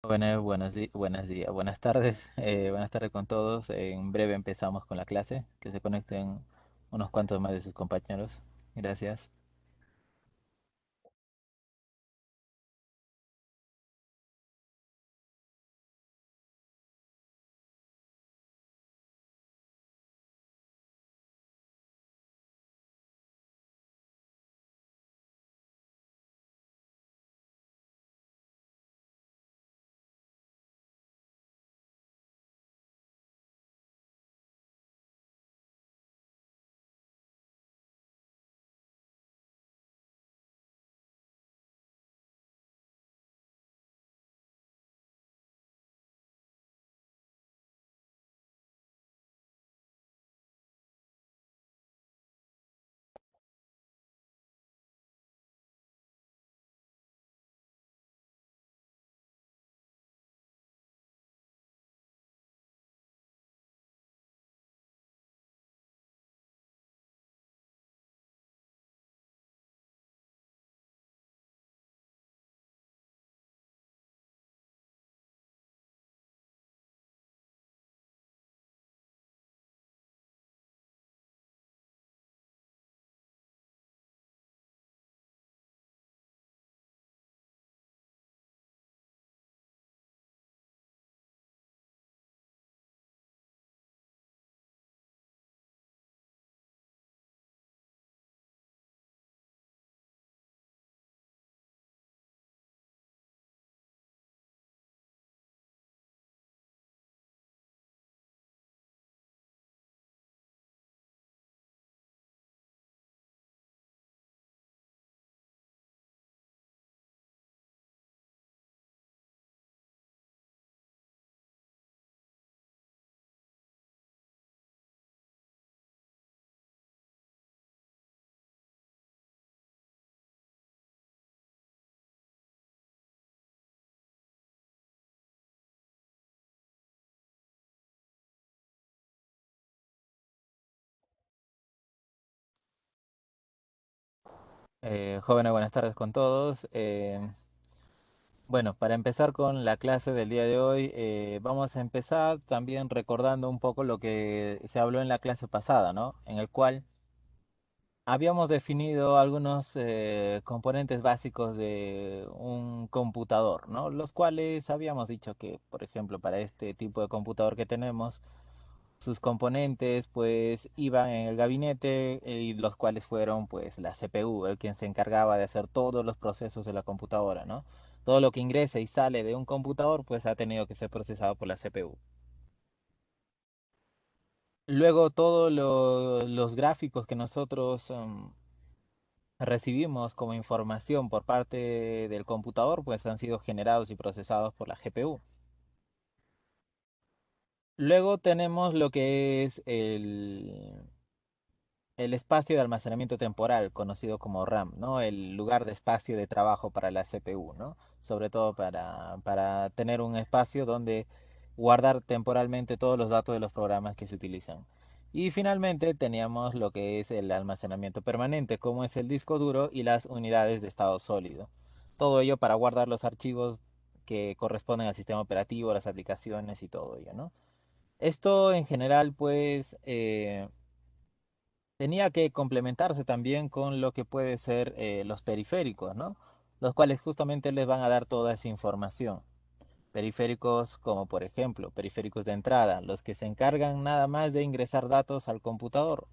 Buenos días, buenas tardes, buenas tardes con todos. En breve empezamos con la clase. Que se conecten unos cuantos más de sus compañeros. Gracias. Jóvenes, buenas tardes con todos. Bueno, para empezar con la clase del día de hoy, vamos a empezar también recordando un poco lo que se habló en la clase pasada, ¿no? En el cual habíamos definido algunos componentes básicos de un computador, ¿no? Los cuales habíamos dicho que, por ejemplo, para este tipo de computador que tenemos, sus componentes pues iban en el gabinete y los cuales fueron pues la CPU, el quien se encargaba de hacer todos los procesos de la computadora, ¿no? Todo lo que ingresa y sale de un computador pues ha tenido que ser procesado por la CPU. Luego todos los gráficos que nosotros recibimos como información por parte del computador, pues han sido generados y procesados por la GPU. Luego tenemos lo que es el espacio de almacenamiento temporal, conocido como RAM, ¿no? El lugar de espacio de trabajo para la CPU, ¿no? Sobre todo para tener un espacio donde guardar temporalmente todos los datos de los programas que se utilizan. Y finalmente teníamos lo que es el almacenamiento permanente, como es el disco duro y las unidades de estado sólido. Todo ello para guardar los archivos que corresponden al sistema operativo, las aplicaciones y todo ello, ¿no? Esto en general, pues, tenía que complementarse también con lo que puede ser los periféricos, ¿no? Los cuales justamente les van a dar toda esa información. Periféricos como por ejemplo periféricos de entrada, los que se encargan nada más de ingresar datos al computador,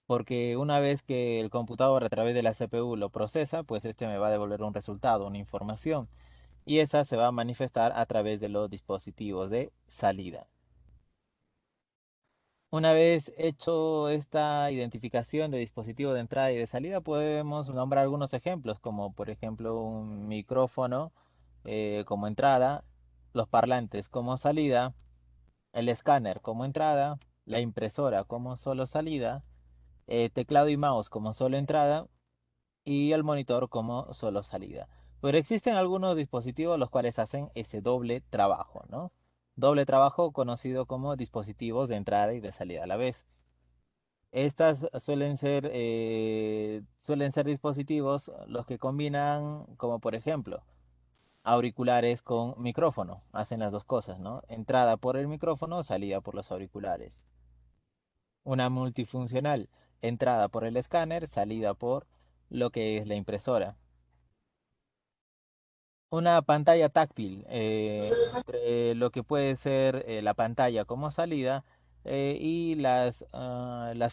porque una vez que el computador a través de la CPU lo procesa, pues este me va a devolver un resultado, una información, y esa se va a manifestar a través de los dispositivos de salida. Una vez hecho esta identificación de dispositivo de entrada y de salida, podemos nombrar algunos ejemplos, como por ejemplo un micrófono como entrada, los parlantes como salida, el escáner como entrada, la impresora como solo salida, teclado y mouse como solo entrada y el monitor como solo salida. Pero existen algunos dispositivos los cuales hacen ese doble trabajo, ¿no? Doble trabajo conocido como dispositivos de entrada y de salida a la vez. Estas suelen ser dispositivos los que combinan, como por ejemplo, auriculares con micrófono. Hacen las dos cosas, ¿no? Entrada por el micrófono, salida por los auriculares. Una multifuncional, entrada por el escáner, salida por lo que es la impresora. Una pantalla táctil, entre lo que puede ser la pantalla como salida y las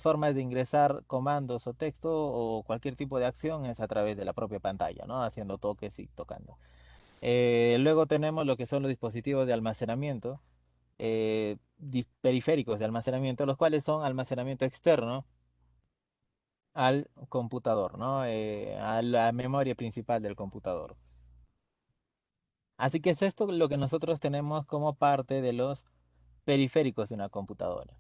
formas de ingresar comandos o texto o cualquier tipo de acción es a través de la propia pantalla, ¿no? Haciendo toques y tocando. Luego tenemos lo que son los dispositivos de almacenamiento, periféricos de almacenamiento, los cuales son almacenamiento externo al computador, ¿no? A la memoria principal del computador. Así que es esto lo que nosotros tenemos como parte de los periféricos de una computadora.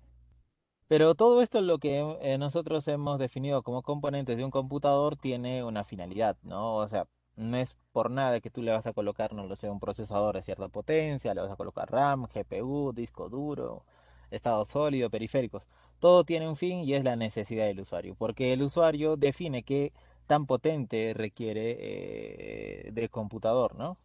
Pero todo esto lo que nosotros hemos definido como componentes de un computador tiene una finalidad, ¿no? O sea, no es por nada que tú le vas a colocar, no lo sé, un procesador de cierta potencia, le vas a colocar RAM, GPU, disco duro, estado sólido, periféricos. Todo tiene un fin y es la necesidad del usuario, porque el usuario define qué tan potente requiere de computador, ¿no?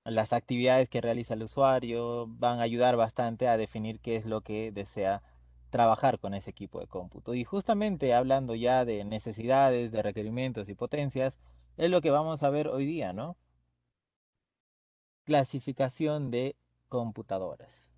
Las actividades que realiza el usuario van a ayudar bastante a definir qué es lo que desea trabajar con ese equipo de cómputo. Y justamente hablando ya de necesidades, de requerimientos y potencias, es lo que vamos a ver hoy día, ¿no? Clasificación de computadoras.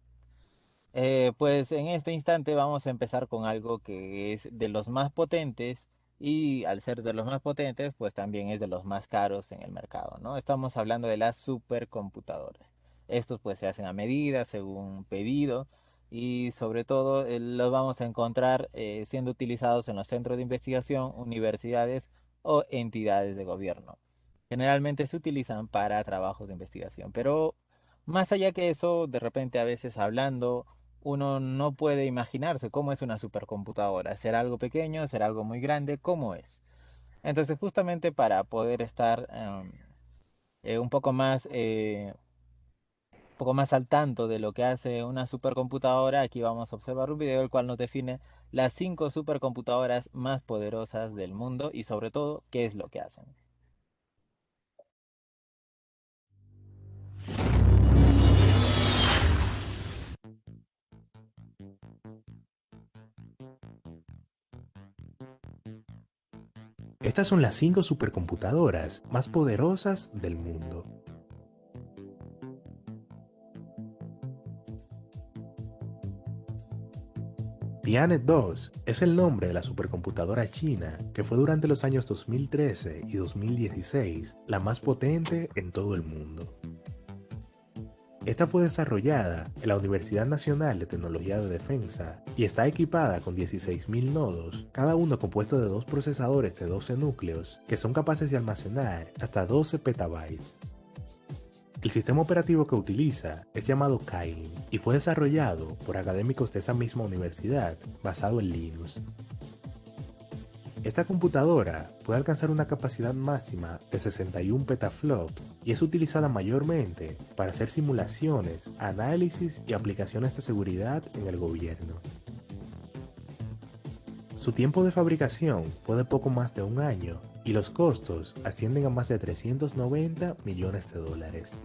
Pues en este instante vamos a empezar con algo que es de los más potentes y al ser de los más potentes, pues también es de los más caros en el mercado, ¿no? Estamos hablando de las supercomputadoras. Estos pues se hacen a medida, según pedido y sobre todo los vamos a encontrar siendo utilizados en los centros de investigación, universidades o entidades de gobierno. Generalmente se utilizan para trabajos de investigación, pero más allá que eso, de repente a veces hablando uno no puede imaginarse cómo es una supercomputadora. ¿Será algo pequeño? ¿Será algo muy grande? ¿Cómo es? Entonces, justamente para poder estar un poco más al tanto de lo que hace una supercomputadora, aquí vamos a observar un video el cual nos define las 5 supercomputadoras más poderosas del mundo y sobre todo qué es lo que hacen. Estas son las 5 supercomputadoras más poderosas del mundo. Pianet 2 es el nombre de la supercomputadora china que fue durante los años 2013 y 2016 la más potente en todo el mundo. Esta fue desarrollada en la Universidad Nacional de Tecnología de Defensa y está equipada con 16.000 nodos, cada uno compuesto de dos procesadores de 12 núcleos que son capaces de almacenar hasta 12 petabytes. El sistema operativo que utiliza es llamado Kylin y fue desarrollado por académicos de esa misma universidad basado en Linux. Esta computadora puede alcanzar una capacidad máxima de 61 petaflops y es utilizada mayormente para hacer simulaciones, análisis y aplicaciones de seguridad en el gobierno. Su tiempo de fabricación fue de poco más de un año y los costos ascienden a más de 390 millones de dólares.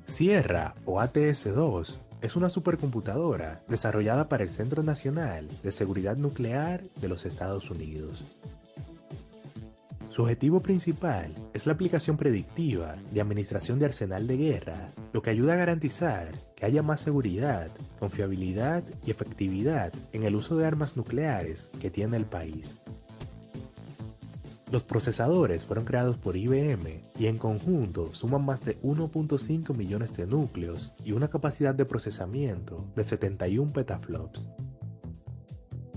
Sierra o ATS-2 es una supercomputadora desarrollada para el Centro Nacional de Seguridad Nuclear de los Estados Unidos. Su objetivo principal es la aplicación predictiva de administración de arsenal de guerra, lo que ayuda a garantizar que haya más seguridad, confiabilidad y efectividad en el uso de armas nucleares que tiene el país. Los procesadores fueron creados por IBM y en conjunto suman más de 1.5 millones de núcleos y una capacidad de procesamiento de 71 petaflops.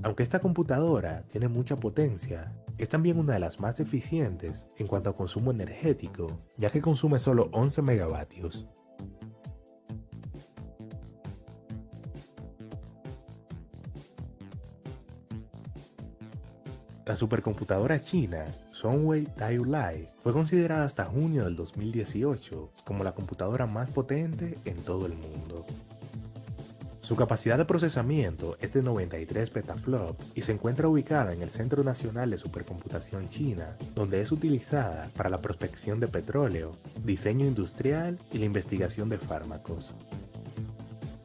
Aunque esta computadora tiene mucha potencia, es también una de las más eficientes en cuanto a consumo energético, ya que consume solo 11 megavatios. La supercomputadora china Sunway Taiyuan fue considerada hasta junio del 2018 como la computadora más potente en todo el mundo. Su capacidad de procesamiento es de 93 petaflops y se encuentra ubicada en el Centro Nacional de Supercomputación China, donde es utilizada para la prospección de petróleo, diseño industrial y la investigación de fármacos.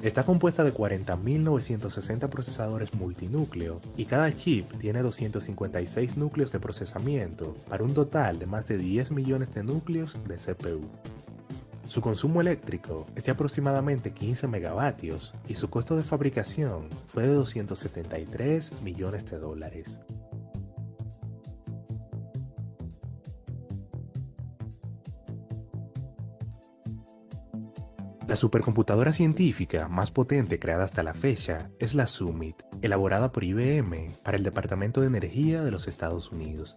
Está compuesta de 40.960 procesadores multinúcleo y cada chip tiene 256 núcleos de procesamiento para un total de más de 10 millones de núcleos de CPU. Su consumo eléctrico es de aproximadamente 15 megavatios y su costo de fabricación fue de 273 millones de dólares. La supercomputadora científica más potente creada hasta la fecha es la Summit, elaborada por IBM para el Departamento de Energía de los Estados Unidos.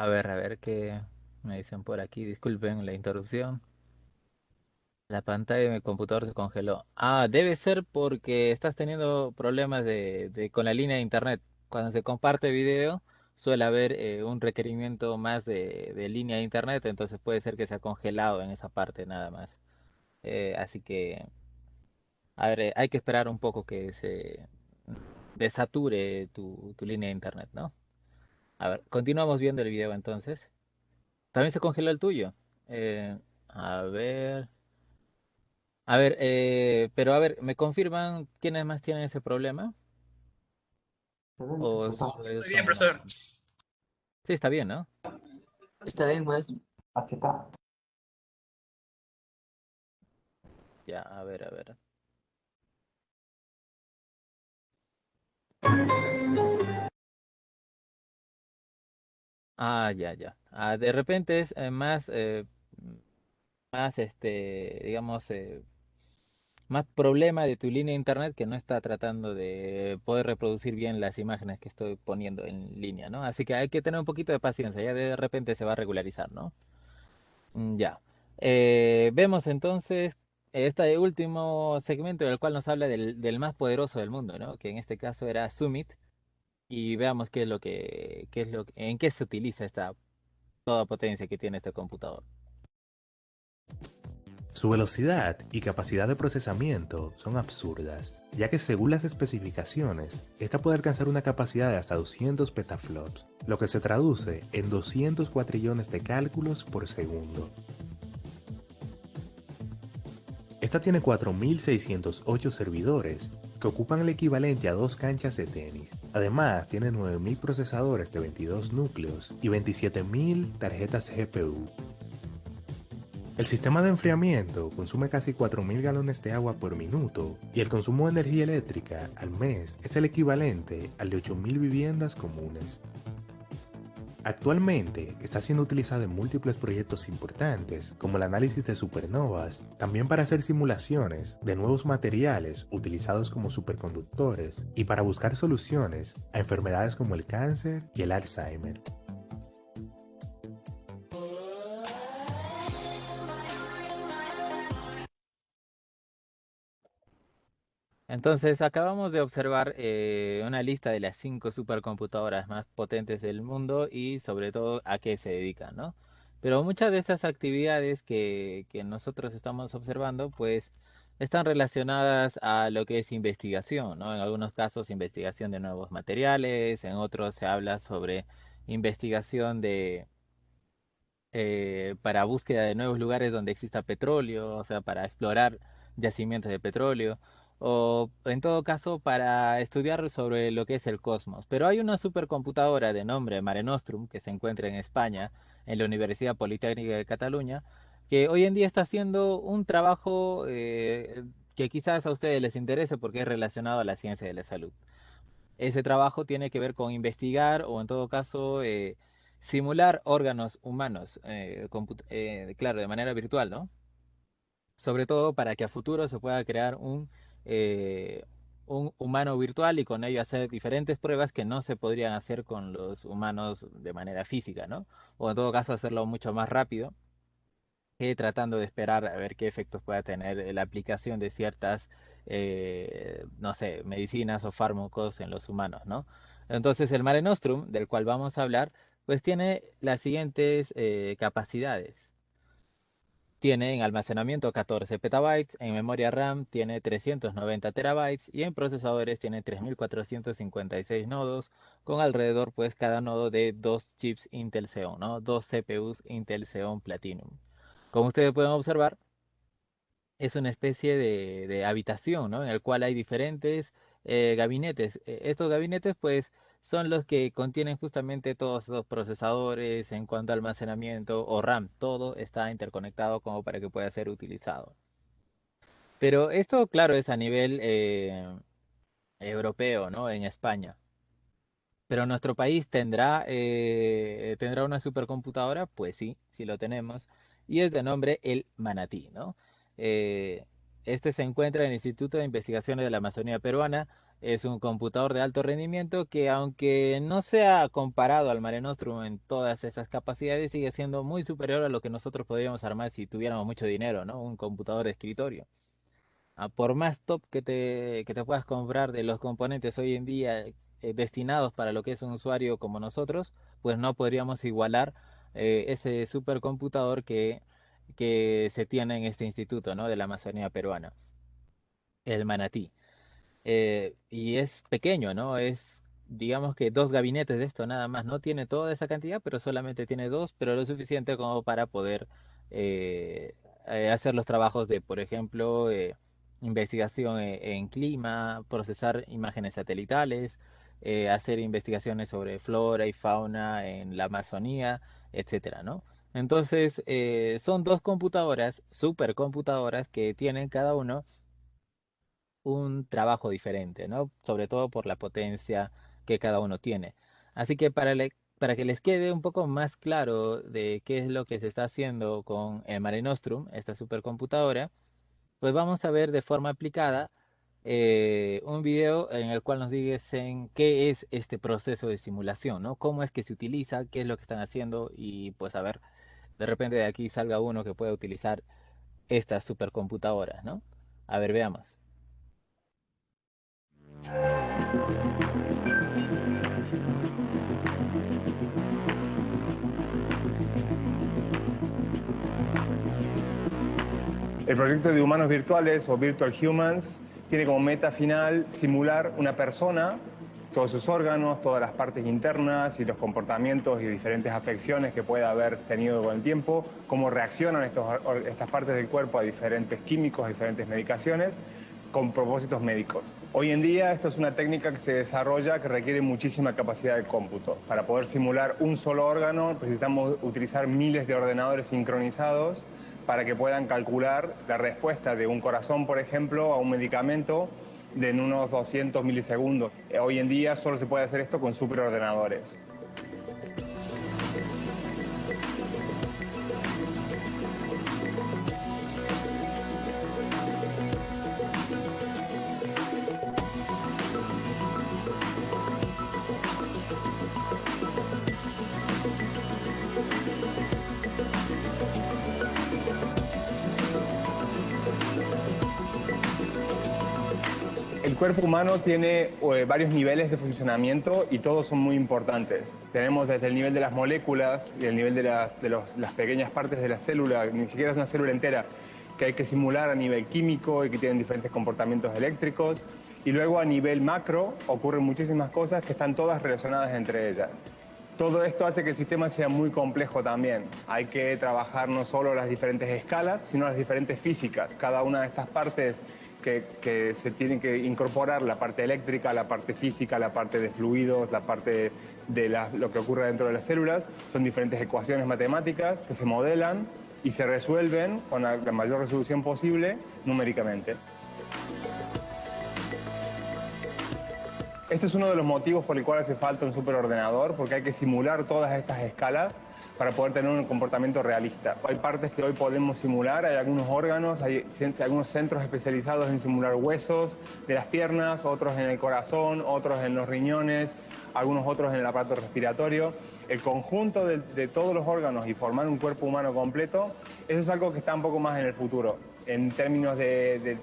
A ver qué me dicen por aquí. Disculpen la interrupción. La pantalla de mi computador se congeló. Ah, debe ser porque estás teniendo problemas con la línea de internet. Cuando se comparte video, suele haber un requerimiento más de línea de internet, entonces puede ser que se ha congelado en esa parte nada más. Así que, a ver, hay que esperar un poco que se desature tu línea de internet, ¿no? A ver, continuamos viendo el video entonces. También se congeló el tuyo. Eh, a ver. A ver, pero a ver, ¿me confirman quiénes más tienen ese problema? ¿O solo ellos Estoy bien, son...? profesor. Sí, está bien, ¿no? Está bien, maestro. Ya, a ver, a ver. Ah, ya, ya. Ah, de repente es más, digamos, más problema de tu línea de internet que no está tratando de poder reproducir bien las imágenes que estoy poniendo en línea, ¿no? Así que hay que tener un poquito de paciencia, ya de repente se va a regularizar, ¿no? Ya. Vemos entonces este último segmento del cual nos habla del más poderoso del mundo, ¿no? Que en este caso era Summit. Y veamos qué es en qué se utiliza esta toda potencia que tiene este computador. Su velocidad y capacidad de procesamiento son absurdas, ya que según las especificaciones, esta puede alcanzar una capacidad de hasta 200 petaflops, lo que se traduce en 200 cuatrillones de cálculos por segundo. Esta tiene 4.608 servidores, que ocupan el equivalente a dos canchas de tenis. Además, tiene 9.000 procesadores de 22 núcleos y 27.000 tarjetas GPU. El sistema de enfriamiento consume casi 4.000 galones de agua por minuto y el consumo de energía eléctrica al mes es el equivalente al de 8.000 viviendas comunes. Actualmente está siendo utilizado en múltiples proyectos importantes, como el análisis de supernovas, también para hacer simulaciones de nuevos materiales utilizados como superconductores y para buscar soluciones a enfermedades como el cáncer y el Alzheimer. Entonces, acabamos de observar una lista de las 5 supercomputadoras más potentes del mundo y sobre todo a qué se dedican, ¿no? Pero muchas de estas actividades que nosotros estamos observando, pues, están relacionadas a lo que es investigación, ¿no? En algunos casos, investigación de nuevos materiales, en otros se habla sobre investigación para búsqueda de nuevos lugares donde exista petróleo, o sea, para explorar yacimientos de petróleo, o en todo caso para estudiar sobre lo que es el cosmos. Pero hay una supercomputadora de nombre Mare Nostrum que se encuentra en España, en la Universidad Politécnica de Cataluña, que hoy en día está haciendo un trabajo que quizás a ustedes les interese porque es relacionado a la ciencia de la salud. Ese trabajo tiene que ver con investigar o en todo caso simular órganos humanos, claro, de manera virtual, ¿no? Sobre todo para que a futuro se pueda crear eh, un humano virtual y con ello hacer diferentes pruebas que no se podrían hacer con los humanos de manera física, ¿no? O en todo caso hacerlo mucho más rápido tratando de esperar a ver qué efectos pueda tener la aplicación de ciertas, no sé, medicinas o fármacos en los humanos, ¿no? Entonces el Mare Nostrum, del cual vamos a hablar, pues tiene las siguientes capacidades. Tiene en almacenamiento 14 petabytes, en memoria RAM tiene 390 terabytes y en procesadores tiene 3456 nodos con alrededor pues cada nodo de dos chips Intel Xeon, ¿no? Dos CPUs Intel Xeon Platinum. Como ustedes pueden observar, es una especie de habitación, ¿no? En el cual hay diferentes gabinetes. Estos gabinetes, pues, son los que contienen justamente todos los procesadores en cuanto a almacenamiento o RAM. Todo está interconectado como para que pueda ser utilizado. Pero esto, claro, es a nivel europeo, ¿no? En España. Pero nuestro país tendrá una supercomputadora, pues sí, sí lo tenemos, y es de nombre el Manatí, ¿no? Eh, este se encuentra en el Instituto de Investigaciones de la Amazonía Peruana. Es un computador de alto rendimiento que, aunque no sea comparado al Mare Nostrum en todas esas capacidades, sigue siendo muy superior a lo que nosotros podríamos armar si tuviéramos mucho dinero, ¿no? Un computador de escritorio. Por más top que te puedas comprar de los componentes hoy en día destinados para lo que es un usuario como nosotros, pues no podríamos igualar ese supercomputador que se tiene en este instituto, ¿no? De la Amazonía peruana, el Manatí. Y es pequeño, ¿no? Es, digamos que dos gabinetes de esto nada más. No tiene toda esa cantidad, pero solamente tiene dos, pero lo suficiente como para poder eh, hacer los trabajos de, por ejemplo, investigación en clima, procesar imágenes satelitales, hacer investigaciones sobre flora y fauna en la Amazonía, etcétera, ¿no? Entonces, son dos computadoras, supercomputadoras, que tienen cada uno un trabajo diferente, ¿no? Sobre todo por la potencia que cada uno tiene. Así que para que les quede un poco más claro de qué es lo que se está haciendo con el Mare Nostrum, esta supercomputadora, pues vamos a ver de forma aplicada un video en el cual nos dicen qué es este proceso de simulación, ¿no? Cómo es que se utiliza, qué es lo que están haciendo y pues a ver, de repente de aquí salga uno que pueda utilizar estas supercomputadoras, ¿no? A ver, veamos. El proyecto de Humanos Virtuales o Virtual Humans tiene como meta final simular una persona, todos sus órganos, todas las partes internas y los comportamientos y diferentes afecciones que pueda haber tenido con el tiempo, cómo reaccionan estas partes del cuerpo a diferentes químicos, a diferentes medicaciones, con propósitos médicos. Hoy en día esto es una técnica que se desarrolla que requiere muchísima capacidad de cómputo. Para poder simular un solo órgano necesitamos utilizar miles de ordenadores sincronizados para que puedan calcular la respuesta de un corazón, por ejemplo, a un medicamento en unos 200 milisegundos. Hoy en día solo se puede hacer esto con superordenadores. El cuerpo humano tiene varios niveles de funcionamiento y todos son muy importantes. Tenemos desde el nivel de las moléculas y el nivel de las pequeñas partes de la célula, ni siquiera es una célula entera, que hay que simular a nivel químico y que tienen diferentes comportamientos eléctricos. Y luego a nivel macro ocurren muchísimas cosas que están todas relacionadas entre ellas. Todo esto hace que el sistema sea muy complejo también. Hay que trabajar no solo las diferentes escalas, sino las diferentes físicas. Cada una de estas partes que se tienen que incorporar, la parte eléctrica, la parte física, la parte de fluidos, la parte de lo que ocurre dentro de las células, son diferentes ecuaciones matemáticas que se modelan y se resuelven con la mayor resolución posible numéricamente. Este es uno de los motivos por el cual hace falta un superordenador, porque hay que simular todas estas escalas para poder tener un comportamiento realista. Hay partes que hoy podemos simular, hay algunos órganos, hay algunos centros especializados en simular huesos de las piernas, otros en el corazón, otros en los riñones, algunos otros en el aparato respiratorio. El conjunto de todos los órganos y formar un cuerpo humano completo, eso es algo que está un poco más en el futuro. En términos de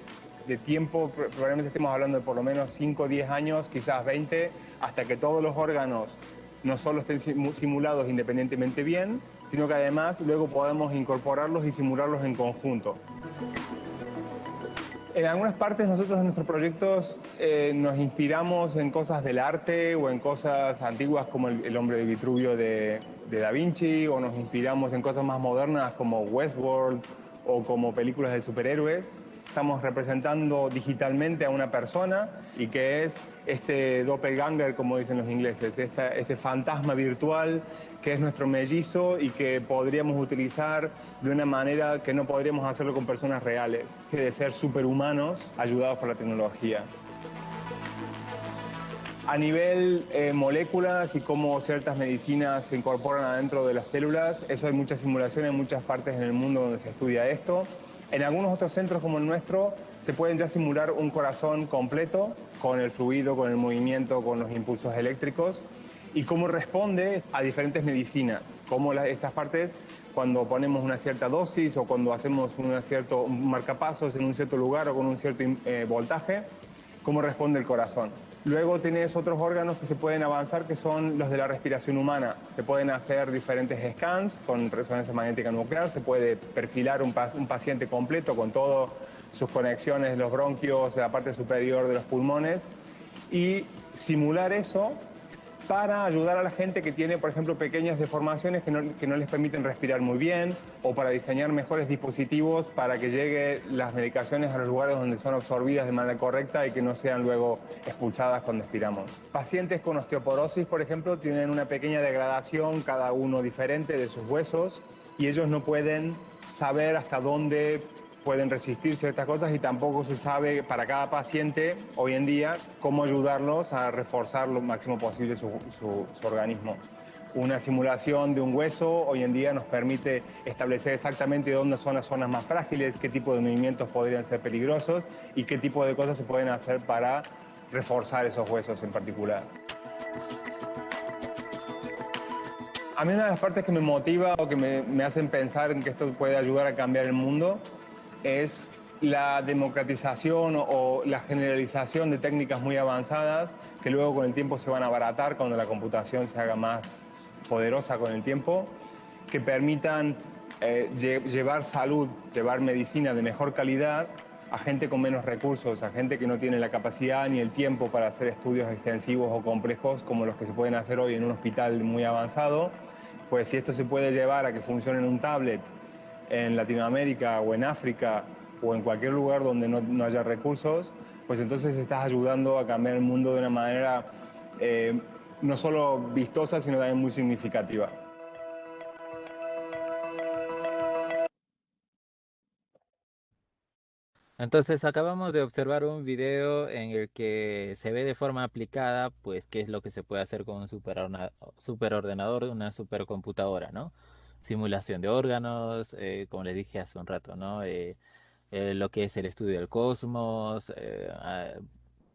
tiempo, probablemente estemos hablando de por lo menos 5 o 10 años, quizás 20, hasta que todos los órganos no solo estén simulados independientemente bien, sino que además luego podamos incorporarlos y simularlos en conjunto. En algunas partes nosotros en nuestros proyectos nos inspiramos en cosas del arte o en cosas antiguas como el hombre de Vitruvio de Da Vinci, o nos inspiramos en cosas más modernas como Westworld o como películas de superhéroes. Estamos representando digitalmente a una persona y que es este doppelganger, como dicen los ingleses, este fantasma virtual que es nuestro mellizo y que podríamos utilizar de una manera que no podríamos hacerlo con personas reales, que de ser superhumanos ayudados por la tecnología. A nivel moléculas y cómo ciertas medicinas se incorporan adentro de las células, eso hay muchas simulaciones en muchas partes en el mundo donde se estudia esto. En algunos otros centros como el nuestro se pueden ya simular un corazón completo con el fluido, con el movimiento, con los impulsos eléctricos y cómo responde a diferentes medicinas, cómo estas partes cuando ponemos una cierta dosis o cuando hacemos un marcapasos en un cierto lugar o con un cierto voltaje, cómo responde el corazón. Luego tienes otros órganos que se pueden avanzar que son los de la respiración humana. Se pueden hacer diferentes scans con resonancia magnética nuclear, se puede perfilar un paciente completo con todas sus conexiones, los bronquios, la parte superior de los pulmones y simular eso para ayudar a la gente que tiene, por ejemplo, pequeñas deformaciones que no les permiten respirar muy bien, o para diseñar mejores dispositivos para que lleguen las medicaciones a los lugares donde son absorbidas de manera correcta y que no sean luego expulsadas cuando expiramos. Pacientes con osteoporosis, por ejemplo, tienen una pequeña degradación, cada uno diferente, de sus huesos, y ellos no pueden saber hasta dónde pueden resistir ciertas cosas y tampoco se sabe para cada paciente hoy en día cómo ayudarlos a reforzar lo máximo posible su organismo. Una simulación de un hueso hoy en día nos permite establecer exactamente dónde son las zonas más frágiles, qué tipo de movimientos podrían ser peligrosos y qué tipo de cosas se pueden hacer para reforzar esos huesos en particular. A mí una de las partes que me motiva o que me hacen pensar en que esto puede ayudar a cambiar el mundo es la democratización o la generalización de técnicas muy avanzadas que luego con el tiempo se van a abaratar cuando la computación se haga más poderosa con el tiempo, que permitan llevar salud, llevar medicina de mejor calidad a gente con menos recursos, a gente que no tiene la capacidad ni el tiempo para hacer estudios extensivos o complejos como los que se pueden hacer hoy en un hospital muy avanzado. Pues si esto se puede llevar a que funcione en un tablet en Latinoamérica o en África o en cualquier lugar donde no haya recursos, pues entonces estás ayudando a cambiar el mundo de una manera no solo vistosa, sino también muy significativa. Entonces acabamos de observar un video en el que se ve de forma aplicada, pues, qué es lo que se puede hacer con un superordenador, una supercomputadora, ¿no? Simulación de órganos, como les dije hace un rato, ¿no? Lo que es el estudio del cosmos,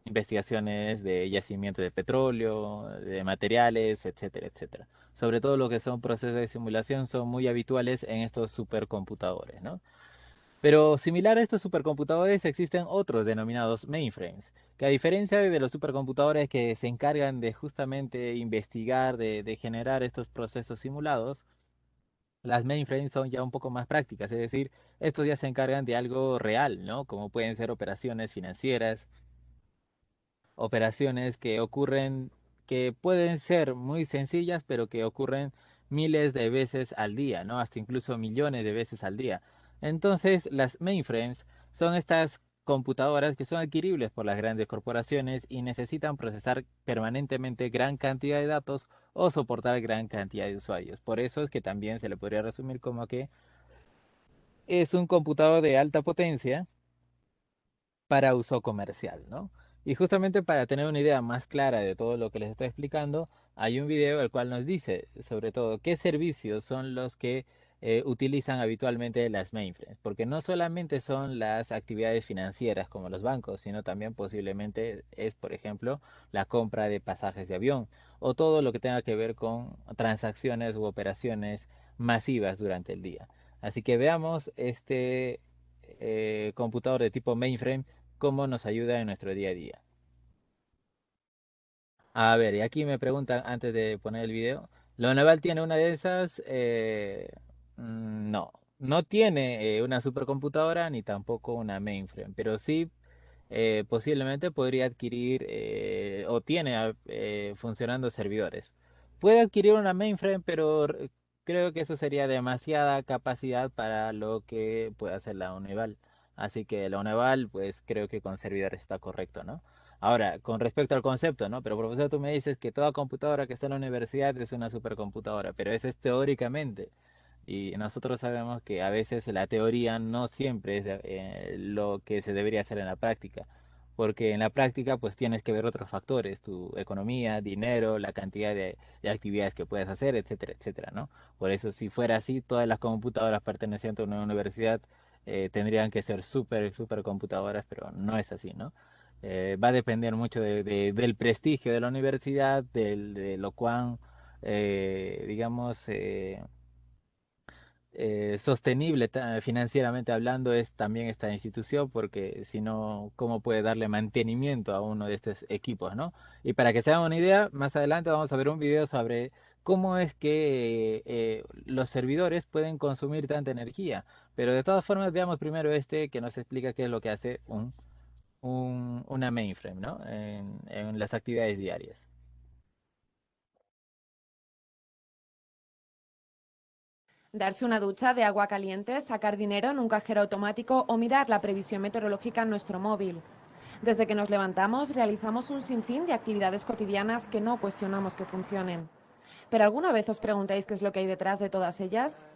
investigaciones de yacimiento de petróleo, de materiales, etcétera, etcétera. Sobre todo lo que son procesos de simulación son muy habituales en estos supercomputadores, ¿no? Pero similar a estos supercomputadores existen otros denominados mainframes, que a diferencia de los supercomputadores que se encargan de justamente investigar, de generar estos procesos simulados, las mainframes son ya un poco más prácticas, es decir, estos ya se encargan de algo real, ¿no? Como pueden ser operaciones financieras, operaciones que ocurren, que pueden ser muy sencillas, pero que ocurren miles de veces al día, ¿no? Hasta incluso millones de veces al día. Entonces, las mainframes son estas computadoras que son adquiribles por las grandes corporaciones y necesitan procesar permanentemente gran cantidad de datos o soportar gran cantidad de usuarios. Por eso es que también se le podría resumir como que es un computador de alta potencia para uso comercial, ¿no? Y justamente para tener una idea más clara de todo lo que les estoy explicando, hay un video el cual nos dice sobre todo qué servicios son los que utilizan habitualmente las mainframes, porque no solamente son las actividades financieras como los bancos, sino también posiblemente es, por ejemplo, la compra de pasajes de avión o todo lo que tenga que ver con transacciones u operaciones masivas durante el día. Así que veamos este computador de tipo mainframe cómo nos ayuda en nuestro día a día. A ver, y aquí me preguntan antes de poner el video, ¿la Naval tiene una de esas? No, no tiene una supercomputadora ni tampoco una mainframe, pero sí posiblemente podría adquirir o tiene funcionando servidores. Puede adquirir una mainframe, pero creo que eso sería demasiada capacidad para lo que puede hacer la Unival. Así que la Unival, pues creo que con servidores está correcto, ¿no? Ahora, con respecto al concepto, ¿no? Pero profesor, tú me dices que toda computadora que está en la universidad es una supercomputadora, pero eso es teóricamente. Y nosotros sabemos que a veces la teoría no siempre es lo que se debería hacer en la práctica, porque en la práctica pues tienes que ver otros factores, tu economía, dinero, la cantidad de actividades que puedes hacer, etcétera, etcétera, ¿no? Por eso si fuera así, todas las computadoras pertenecientes a una universidad tendrían que ser súper computadoras, pero no es así, ¿no? Va a depender mucho del prestigio de la universidad, de lo cual, digamos, sostenible financieramente hablando es también esta institución, porque si no, ¿cómo puede darle mantenimiento a uno de estos equipos, ¿no? Y para que se hagan una idea, más adelante vamos a ver un video sobre cómo es que los servidores pueden consumir tanta energía. Pero de todas formas, veamos primero este que nos explica qué es lo que hace una mainframe, ¿no? En las actividades diarias. Darse una ducha de agua caliente, sacar dinero en un cajero automático o mirar la previsión meteorológica en nuestro móvil. Desde que nos levantamos realizamos un sinfín de actividades cotidianas que no cuestionamos que funcionen. ¿Pero alguna vez os preguntáis qué es lo que hay detrás de todas ellas?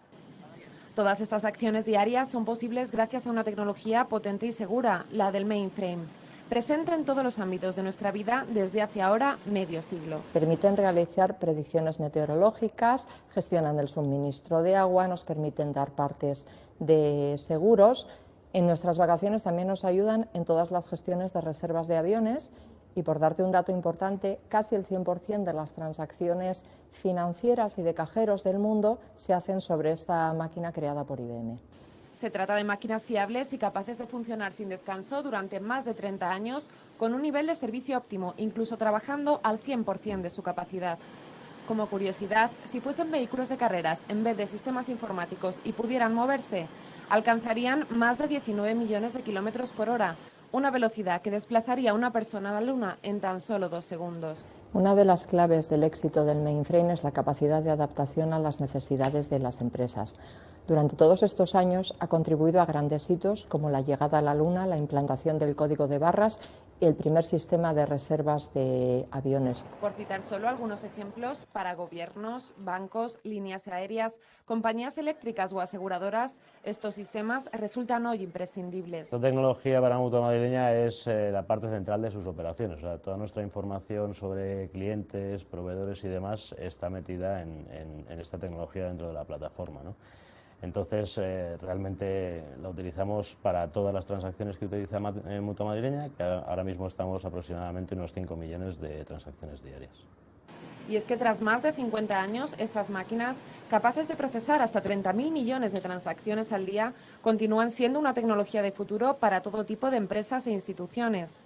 Todas estas acciones diarias son posibles gracias a una tecnología potente y segura, la del mainframe, presente en todos los ámbitos de nuestra vida desde hace ahora medio siglo. Permiten realizar predicciones meteorológicas, gestionan el suministro de agua, nos permiten dar partes de seguros. En nuestras vacaciones también nos ayudan en todas las gestiones de reservas de aviones y, por darte un dato importante, casi el 100% de las transacciones financieras y de cajeros del mundo se hacen sobre esta máquina creada por IBM. Se trata de máquinas fiables y capaces de funcionar sin descanso durante más de 30 años con un nivel de servicio óptimo, incluso trabajando al 100% de su capacidad. Como curiosidad, si fuesen vehículos de carreras en vez de sistemas informáticos y pudieran moverse, alcanzarían más de 19 millones de kilómetros por hora, una velocidad que desplazaría a una persona a la Luna en tan solo 2 segundos. Una de las claves del éxito del mainframe es la capacidad de adaptación a las necesidades de las empresas. Durante todos estos años ha contribuido a grandes hitos como la llegada a la Luna, la implantación del código de barras y el primer sistema de reservas de aviones. Por citar solo algunos ejemplos, para gobiernos, bancos, líneas aéreas, compañías eléctricas o aseguradoras, estos sistemas resultan hoy imprescindibles. Esta tecnología para Mutua Madrileña es la parte central de sus operaciones. O sea, toda nuestra información sobre clientes, proveedores y demás está metida en esta tecnología dentro de la plataforma, ¿no? Entonces, realmente la utilizamos para todas las transacciones que utiliza Mutua Madrileña, que ahora mismo estamos aproximadamente unos 5 millones de transacciones diarias. Y es que tras más de 50 años, estas máquinas, capaces de procesar hasta 30.000 millones de transacciones al día, continúan siendo una tecnología de futuro para todo tipo de empresas e instituciones.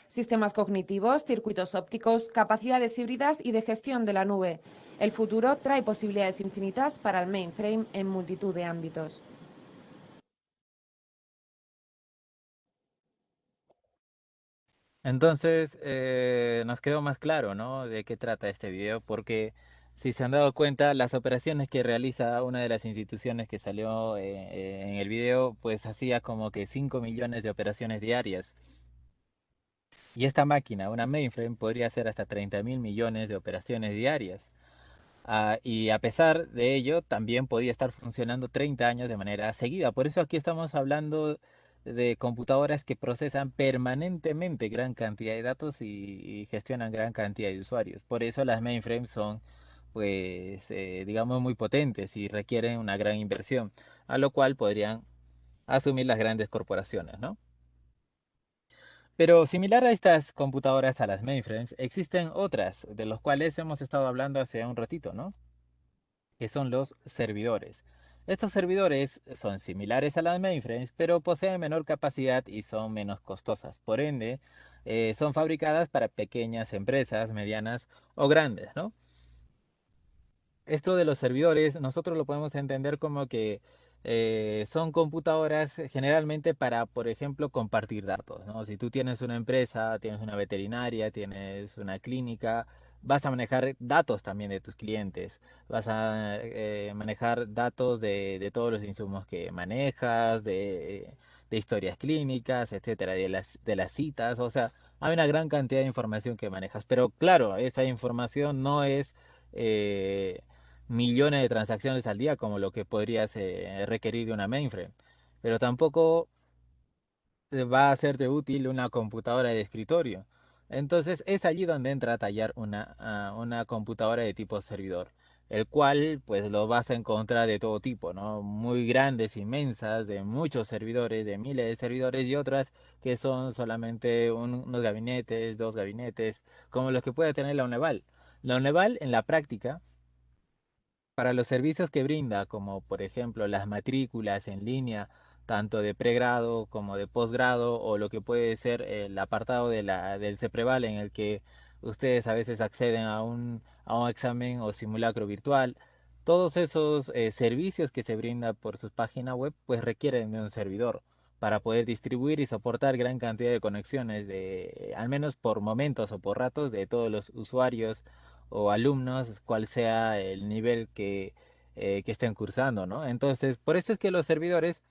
Sistemas cognitivos, circuitos ópticos, capacidades híbridas y de gestión de la nube. El futuro trae posibilidades infinitas para el mainframe en multitud de ámbitos. Entonces, nos quedó más claro, ¿no? De qué trata este video, porque si se han dado cuenta, las operaciones que realiza una de las instituciones que salió en el video, pues hacía como que 5 millones de operaciones diarias. Y esta máquina, una mainframe, podría hacer hasta 30.000 millones de operaciones diarias. Y a pesar de ello, también podía estar funcionando 30 años de manera seguida. Por eso aquí estamos hablando de computadoras que procesan permanentemente gran cantidad de datos y gestionan gran cantidad de usuarios. Por eso las mainframes son, pues, digamos, muy potentes y requieren una gran inversión, a lo cual podrían asumir las grandes corporaciones, ¿no? Pero similar a estas computadoras, a las mainframes, existen otras, de los cuales hemos estado hablando hace un ratito, ¿no? Que son los servidores. Estos servidores son similares a las mainframes, pero poseen menor capacidad y son menos costosas. Por ende, son fabricadas para pequeñas empresas, medianas o grandes, ¿no? Esto de los servidores, nosotros lo podemos entender como que son computadoras generalmente para, por ejemplo, compartir datos, ¿no? Si tú tienes una empresa, tienes una veterinaria, tienes una clínica, vas a manejar datos también de tus clientes, vas a manejar datos de todos los insumos que manejas, de historias clínicas, etcétera, de las citas, o sea, hay una gran cantidad de información que manejas, pero claro, esa información no es eh, millones de transacciones al día como lo que podrías requerir de una mainframe. Pero tampoco va a serte útil una computadora de escritorio. Entonces es allí donde entra a tallar una computadora de tipo servidor, el cual pues lo vas a encontrar de todo tipo, ¿no? Muy grandes, inmensas, de muchos servidores, de miles de servidores y otras que son solamente unos gabinetes, dos gabinetes, como los que puede tener la Uneval. La Uneval en la práctica para los servicios que brinda, como por ejemplo las matrículas en línea, tanto de pregrado como de posgrado, o lo que puede ser el apartado del CEPREVAL en el que ustedes a veces acceden a un examen o simulacro virtual, todos esos servicios que se brinda por su página web, pues requieren de un servidor para poder distribuir y soportar gran cantidad de conexiones al menos por momentos o por ratos, de todos los usuarios o alumnos, cual sea el nivel que estén cursando, ¿no? Entonces, por eso es que los servidores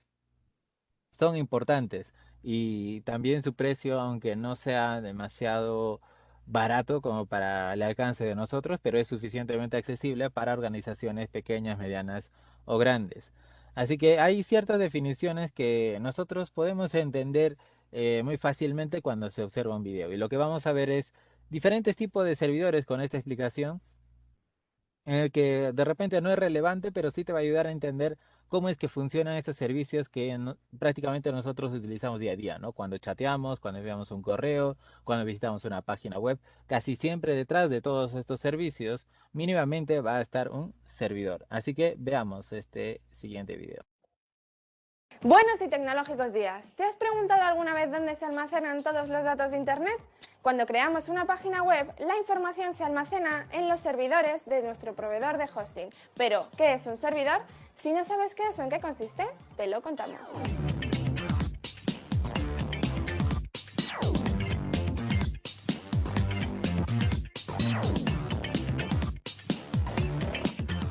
son importantes y también su precio, aunque no sea demasiado barato como para el alcance de nosotros, pero es suficientemente accesible para organizaciones pequeñas, medianas o grandes. Así que hay ciertas definiciones que nosotros podemos entender muy fácilmente cuando se observa un video. Y lo que vamos a ver es diferentes tipos de servidores con esta explicación en el que de repente no es relevante, pero sí te va a ayudar a entender cómo es que funcionan esos servicios que prácticamente nosotros utilizamos día a día, ¿no? Cuando chateamos, cuando enviamos un correo, cuando visitamos una página web, casi siempre detrás de todos estos servicios mínimamente va a estar un servidor. Así que veamos este siguiente video. Buenos y tecnológicos días. ¿Te has preguntado alguna vez dónde se almacenan todos los datos de Internet? Cuando creamos una página web, la información se almacena en los servidores de nuestro proveedor de hosting. Pero, ¿qué es un servidor? Si no sabes qué es o en qué consiste, te lo contamos.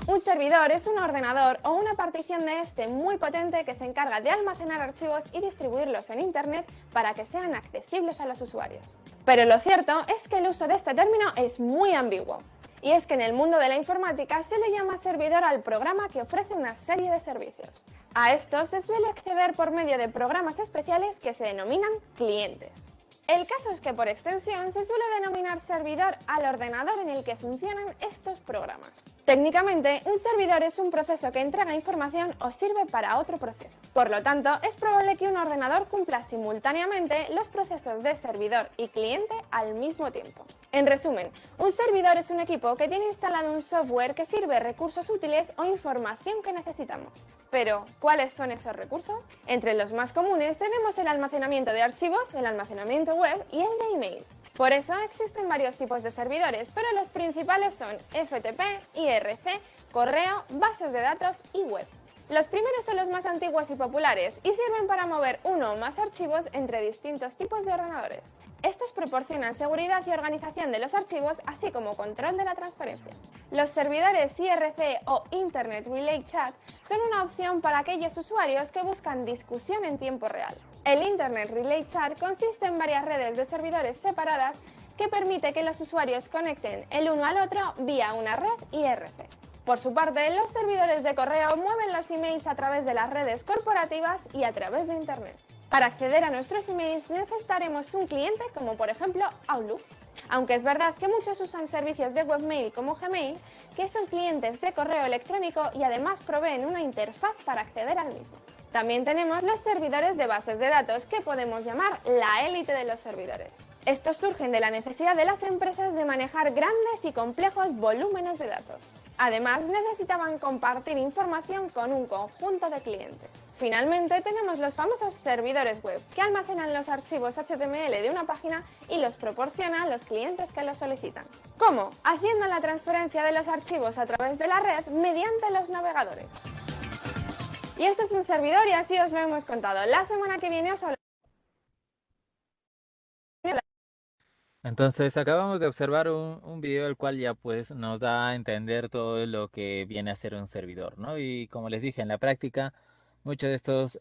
Un servidor es un ordenador o una partición de este muy potente que se encarga de almacenar archivos y distribuirlos en Internet para que sean accesibles a los usuarios. Pero lo cierto es que el uso de este término es muy ambiguo. Y es que en el mundo de la informática se le llama servidor al programa que ofrece una serie de servicios. A estos se suele acceder por medio de programas especiales que se denominan clientes. El caso es que por extensión se suele denominar servidor al ordenador en el que funcionan estos programas. Técnicamente, un servidor es un proceso que entrega información o sirve para otro proceso. Por lo tanto, es probable que un ordenador cumpla simultáneamente los procesos de servidor y cliente al mismo tiempo. En resumen, un servidor es un equipo que tiene instalado un software que sirve recursos útiles o información que necesitamos. Pero, ¿cuáles son esos recursos? Entre los más comunes tenemos el almacenamiento de archivos, el almacenamiento web y el de email. Por eso existen varios tipos de servidores, pero los principales son FTP, IRC, correo, bases de datos y web. Los primeros son los más antiguos y populares y sirven para mover uno o más archivos entre distintos tipos de ordenadores. Estos proporcionan seguridad y organización de los archivos, así como control de la transferencia. Los servidores IRC o Internet Relay Chat son una opción para aquellos usuarios que buscan discusión en tiempo real. El Internet Relay Chat consiste en varias redes de servidores separadas que permite que los usuarios conecten el uno al otro vía una red IRC. Por su parte, los servidores de correo mueven los emails a través de las redes corporativas y a través de Internet. Para acceder a nuestros emails necesitaremos un cliente como por ejemplo Outlook. Aunque es verdad que muchos usan servicios de webmail como Gmail, que son clientes de correo electrónico y además proveen una interfaz para acceder al mismo. También tenemos los servidores de bases de datos, que podemos llamar la élite de los servidores. Estos surgen de la necesidad de las empresas de manejar grandes y complejos volúmenes de datos. Además, necesitaban compartir información con un conjunto de clientes. Finalmente tenemos los famosos servidores web, que almacenan los archivos HTML de una página y los proporciona a los clientes que los solicitan. ¿Cómo? Haciendo la transferencia de los archivos a través de la red mediante los navegadores. Y este es un servidor y así os lo hemos contado. La semana que viene os hablaré. Entonces acabamos de observar un video el cual ya pues nos da a entender todo lo que viene a ser un servidor, ¿no? Y como les dije, en la práctica, muchos de estos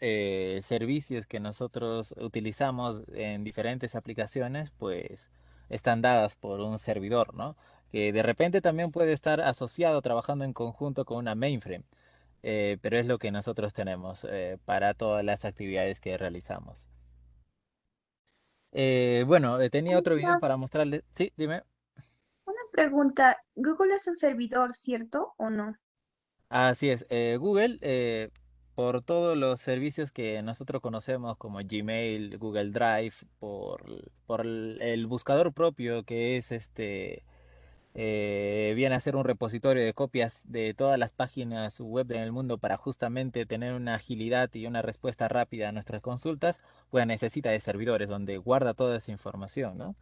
servicios que nosotros utilizamos en diferentes aplicaciones, pues están dadas por un servidor, ¿no? Que de repente también puede estar asociado, trabajando en conjunto con una mainframe, pero es lo que nosotros tenemos para todas las actividades que realizamos. Bueno, tenía otro video Una, para mostrarles. Sí, dime. una pregunta, ¿Google es un servidor, cierto o no? Así es, Google, por todos los servicios que nosotros conocemos como Gmail, Google Drive, por el buscador propio que es viene a ser un repositorio de copias de todas las páginas web en el mundo para justamente tener una agilidad y una respuesta rápida a nuestras consultas, pues necesita de servidores donde guarda toda esa información, ¿no?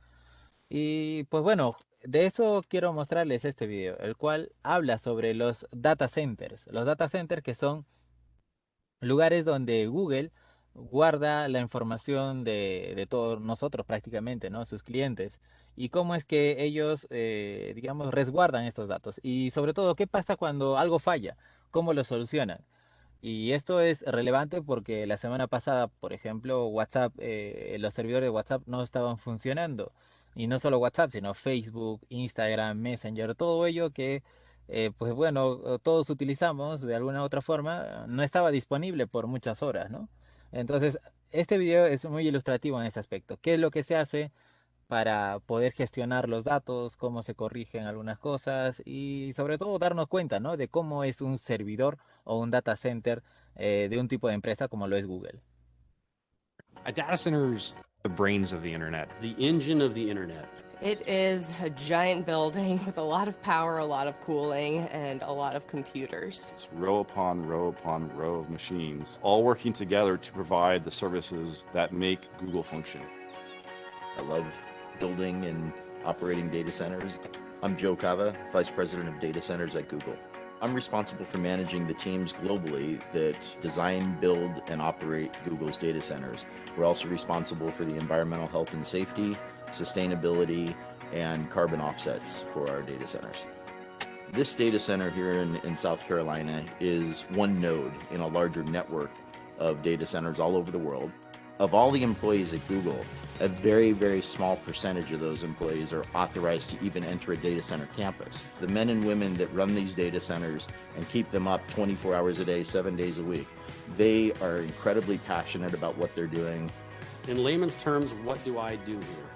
Y pues bueno, de eso quiero mostrarles este video, el cual habla sobre los data centers. Los data centers que son lugares donde Google guarda la información de todos nosotros prácticamente, ¿no? Sus clientes. Y cómo es que ellos, digamos, resguardan estos datos. Y sobre todo, ¿qué pasa cuando algo falla? ¿Cómo lo solucionan? Y esto es relevante porque la semana pasada, por ejemplo, WhatsApp, los servidores de WhatsApp no estaban funcionando. Y no solo WhatsApp, sino Facebook, Instagram, Messenger, todo ello que, pues bueno, todos utilizamos de alguna u otra forma, no estaba disponible por muchas horas, ¿no? Entonces, este video es muy ilustrativo en ese aspecto. ¿Qué es lo que se hace para poder gestionar los datos, cómo se corrigen algunas cosas y sobre todo darnos cuenta, ¿no? De cómo es un servidor o un data center de un tipo de empresa como lo es Google? A data center is the brains of the internet. The engine of the internet. It is a giant building with a lot of power, a lot of cooling, and a lot of computers. It's row upon row upon row of machines, all working together to provide the services that make Google function. I love building and operating data centers. I'm Joe Cava, Vice President of Data Centers at Google. I'm responsible for managing the teams globally that design, build, and operate Google's data centers. We're also responsible for the environmental health and safety, sustainability, and carbon offsets for our data centers. This data center here in South Carolina is one node in a larger network of data centers all over the world. Of all the employees at Google, a very, very small percentage of those employees are authorized to even enter a data center campus. The men and women that run these data centers and keep them up 24 hours a day, 7 days a week, they are incredibly passionate about what they're doing. In layman's terms, what do I do here?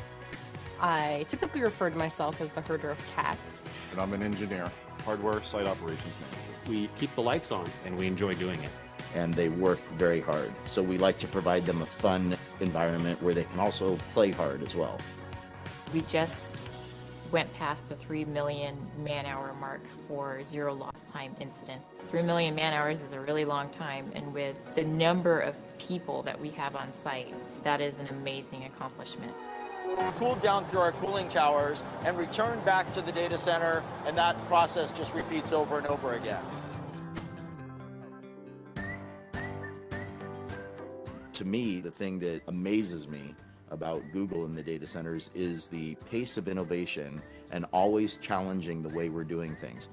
I typically refer to myself as the herder of cats. And I'm an engineer, hardware site operations manager. We keep the lights on. And we enjoy doing it. And they work very hard. So we like to provide them a fun environment where they can also play hard as well. We just went past the 3 million man-hour mark for zero lost time incidents. 3 million man-hours is a really long time, and with the number of people that we have on site, that is an amazing accomplishment. Cooled down through our cooling towers and returned back to the data center, and that process just repeats over and over again. To me, the thing that amazes me about Google and the data centers is the pace of innovation and always challenging the way we're doing things.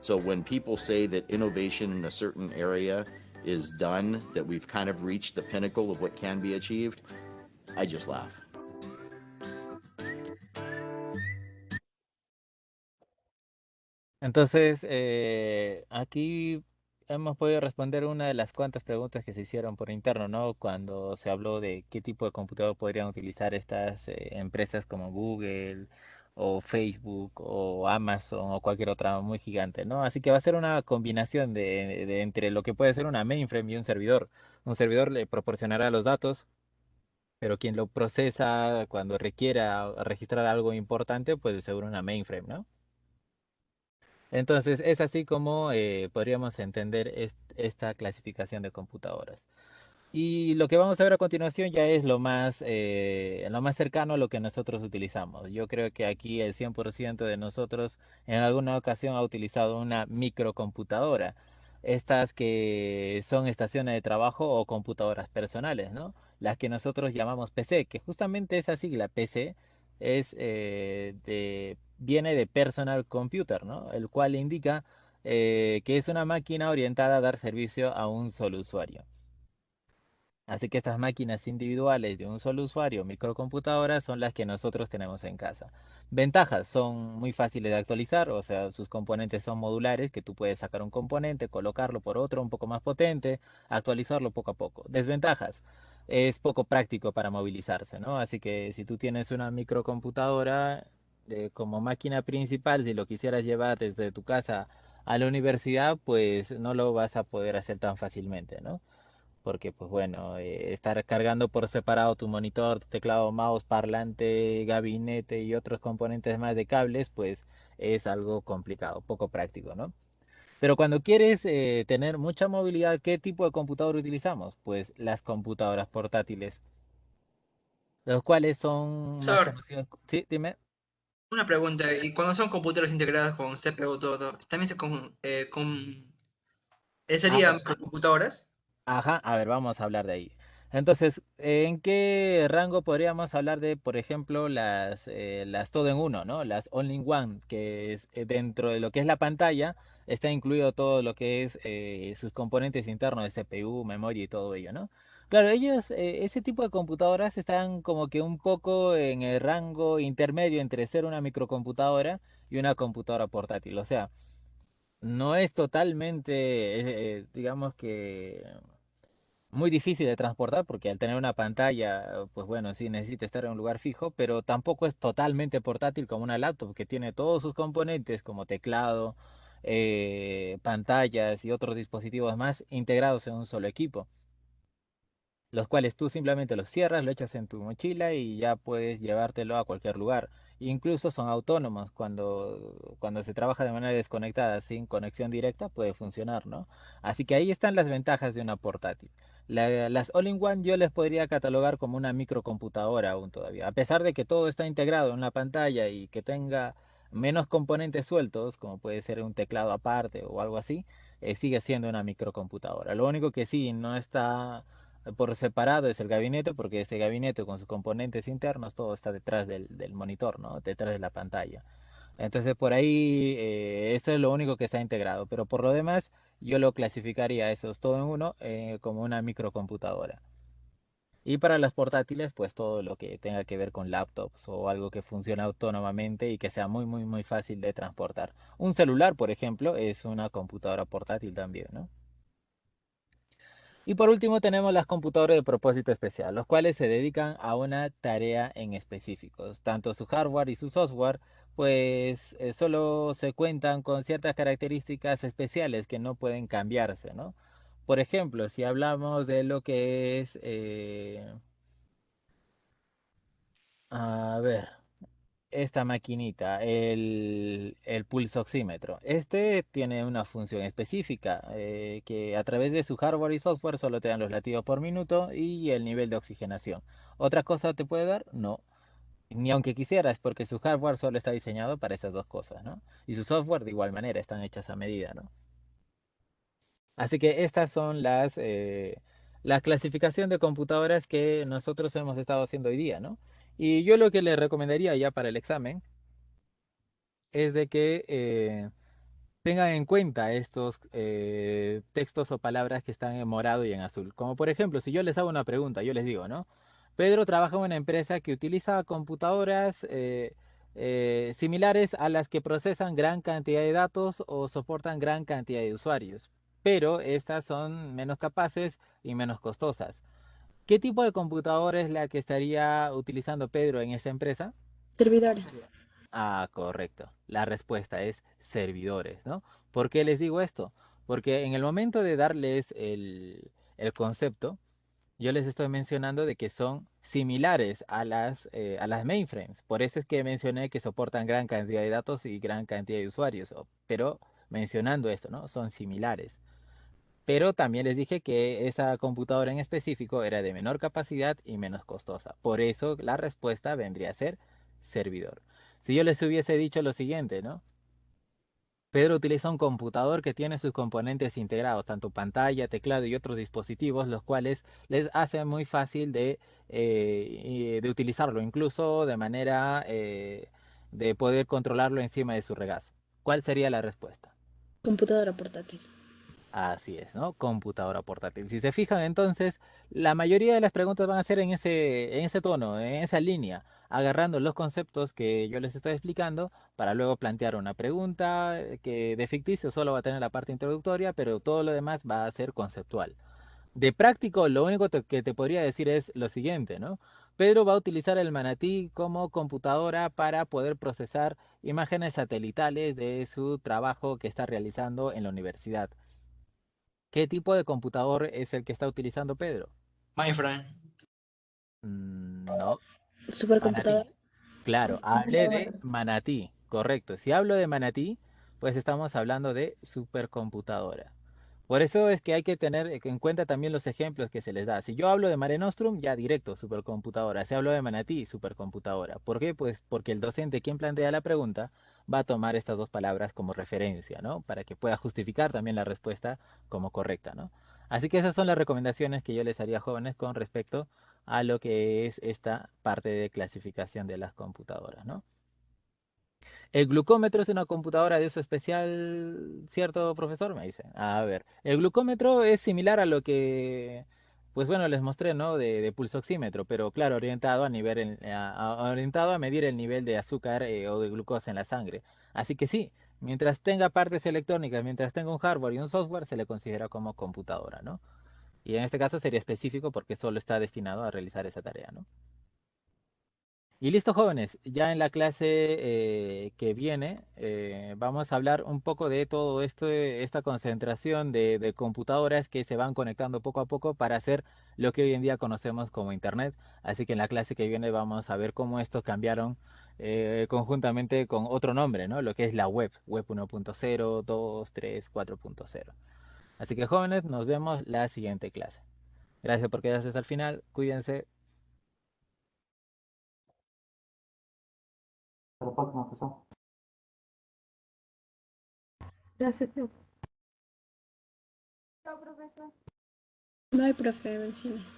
So when people say that innovation in a certain area is done, that we've kind of reached the pinnacle of what can be achieved, I just laugh. Entonces, aquí hemos podido responder una de las cuantas preguntas que se hicieron por interno, ¿no? Cuando se habló de qué tipo de computador podrían utilizar estas empresas como Google o Facebook o Amazon o cualquier otra muy gigante, ¿no? Así que va a ser una combinación de entre lo que puede ser una mainframe y un servidor. Un servidor le proporcionará los datos, pero quien lo procesa cuando requiera registrar algo importante, pues seguro una mainframe, ¿no? Entonces, es así como podríamos entender esta clasificación de computadoras. Y lo que vamos a ver a continuación ya es lo más cercano a lo que nosotros utilizamos. Yo creo que aquí el 100% de nosotros en alguna ocasión ha utilizado una microcomputadora. Estas que son estaciones de trabajo o computadoras personales, ¿no? Las que nosotros llamamos PC, que justamente esa sigla PC viene de Personal Computer, ¿no? El cual indica que es una máquina orientada a dar servicio a un solo usuario. Así que estas máquinas individuales de un solo usuario, microcomputadoras, son las que nosotros tenemos en casa. Ventajas, son muy fáciles de actualizar, o sea, sus componentes son modulares, que tú puedes sacar un componente, colocarlo por otro un poco más potente, actualizarlo poco a poco. Desventajas, es poco práctico para movilizarse, ¿no? Así que si tú tienes una microcomputadora como máquina principal, si lo quisieras llevar desde tu casa a la universidad, pues no lo vas a poder hacer tan fácilmente, ¿no? Porque pues bueno, estar cargando por separado tu monitor, tu teclado, mouse, parlante, gabinete y otros componentes más de cables, pues es algo complicado, poco práctico, ¿no? Pero cuando quieres tener mucha movilidad, ¿qué tipo de computador utilizamos? Pues las computadoras portátiles, los cuales son más Sor, conocidos. Sí, dime. una pregunta. ¿Y cuando son computadoras integradas con CPU todo, también A sería ver. microcomputadoras? Ajá, a ver, vamos a hablar de ahí. Entonces, ¿en qué rango podríamos hablar de, por ejemplo, las todo en uno, ¿no? Las all in one, que es dentro de lo que es la pantalla, está incluido todo lo que es sus componentes internos de CPU, memoria y todo ello, ¿no? Claro, ese tipo de computadoras están como que un poco en el rango intermedio entre ser una microcomputadora y una computadora portátil. O sea, no es totalmente, digamos que muy difícil de transportar porque al tener una pantalla, pues bueno, sí necesita estar en un lugar fijo, pero tampoco es totalmente portátil como una laptop que tiene todos sus componentes como teclado, pantallas y otros dispositivos más integrados en un solo equipo, los cuales tú simplemente los cierras, lo echas en tu mochila y ya puedes llevártelo a cualquier lugar. Incluso son autónomos cuando se trabaja de manera desconectada, sin conexión directa, puede funcionar, ¿no? Así que ahí están las ventajas de una portátil. Las All-in-One yo les podría catalogar como una microcomputadora aún todavía. A pesar de que todo está integrado en la pantalla y que tenga menos componentes sueltos, como puede ser un teclado aparte o algo así, sigue siendo una microcomputadora. Lo único que sí no está por separado es el gabinete, porque ese gabinete con sus componentes internos, todo está detrás del monitor, ¿no? Detrás de la pantalla. Entonces por ahí eso es lo único que está integrado, pero por lo demás yo lo clasificaría esos todo en uno como una microcomputadora. Y para las portátiles, pues todo lo que tenga que ver con laptops o algo que funcione autónomamente y que sea muy, muy, muy fácil de transportar. Un celular, por ejemplo, es una computadora portátil también, ¿no? Y por último tenemos las computadoras de propósito especial, los cuales se dedican a una tarea en específico. Tanto su hardware y su software, pues solo se cuentan con ciertas características especiales que no pueden cambiarse, ¿no? Por ejemplo, si hablamos de lo que es, a ver, esta maquinita, el pulsoxímetro. Este tiene una función específica que a través de su hardware y software solo te dan los latidos por minuto y el nivel de oxigenación. ¿Otra cosa te puede dar? No. Ni aunque quisieras, porque su hardware solo está diseñado para esas dos cosas, ¿no? Y su software de igual manera están hechas a medida, ¿no? Así que estas son la clasificación de computadoras que nosotros hemos estado haciendo hoy día, ¿no? Y yo lo que le recomendaría ya para el examen es de que tengan en cuenta estos textos o palabras que están en morado y en azul. Como por ejemplo, si yo les hago una pregunta, yo les digo, ¿no? Pedro trabaja en una empresa que utiliza computadoras similares a las que procesan gran cantidad de datos o soportan gran cantidad de usuarios, pero estas son menos capaces y menos costosas. ¿Qué tipo de computadora es la que estaría utilizando Pedro en esa empresa? Servidores. Ah, correcto. La respuesta es servidores, ¿no? ¿Por qué les digo esto? Porque en el momento de darles el concepto, yo les estoy mencionando de que son similares a las mainframes. Por eso es que mencioné que soportan gran cantidad de datos y gran cantidad de usuarios, pero mencionando esto, ¿no? Son similares. Pero también les dije que esa computadora en específico era de menor capacidad y menos costosa. Por eso la respuesta vendría a ser servidor. Si yo les hubiese dicho lo siguiente, ¿no? Pedro utiliza un computador que tiene sus componentes integrados, tanto pantalla, teclado y otros dispositivos, los cuales les hace muy fácil de utilizarlo, incluso de manera de poder controlarlo encima de su regazo. ¿Cuál sería la respuesta? Computadora portátil. Así es, ¿no? Computadora portátil. Si se fijan, entonces, la mayoría de las preguntas van a ser en ese tono, en esa línea, agarrando los conceptos que yo les estoy explicando para luego plantear una pregunta que de ficticio solo va a tener la parte introductoria, pero todo lo demás va a ser conceptual. De práctico, lo único que te podría decir es lo siguiente, ¿no? Pedro va a utilizar el Manatí como computadora para poder procesar imágenes satelitales de su trabajo que está realizando en la universidad. ¿Qué tipo de computador es el que está utilizando Pedro? Mainframe. No, Supercomputadora. Manatí. Claro, hablé de Manatí, correcto. Si hablo de Manatí, pues estamos hablando de supercomputadora. Por eso es que hay que tener en cuenta también los ejemplos que se les da. Si yo hablo de Mare Nostrum, ya directo, supercomputadora. Si hablo de Manatí, supercomputadora. ¿Por qué? Pues porque el docente, quien plantea la pregunta, va a tomar estas dos palabras como referencia, ¿no? Para que pueda justificar también la respuesta como correcta, ¿no? Así que esas son las recomendaciones que yo les haría a jóvenes con respecto a lo que es esta parte de clasificación de las computadoras, ¿no? El glucómetro es una computadora de uso especial, ¿cierto, profesor? Me dice. A ver, el glucómetro es similar a lo que, pues bueno, les mostré, ¿no? De pulsoxímetro, pero claro, orientado a nivel, orientado a medir el nivel de azúcar o de glucosa en la sangre. Así que sí, mientras tenga partes electrónicas, mientras tenga un hardware y un software, se le considera como computadora, ¿no? Y en este caso sería específico porque solo está destinado a realizar esa tarea, ¿no? Y listo, jóvenes, ya en la clase que viene vamos a hablar un poco de todo esto, esta concentración de computadoras que se van conectando poco a poco para hacer lo que hoy en día conocemos como Internet. Así que en la clase que viene vamos a ver cómo estos cambiaron conjuntamente con otro nombre, ¿no? Lo que es la web, web 1.0, 2, 3, 4.0. Así que jóvenes, nos vemos la siguiente clase. Gracias por quedarse hasta el final, cuídense. Hasta la próxima, profesor. Gracias, profe. Chao, profesor. Bye, profe, bendiciones.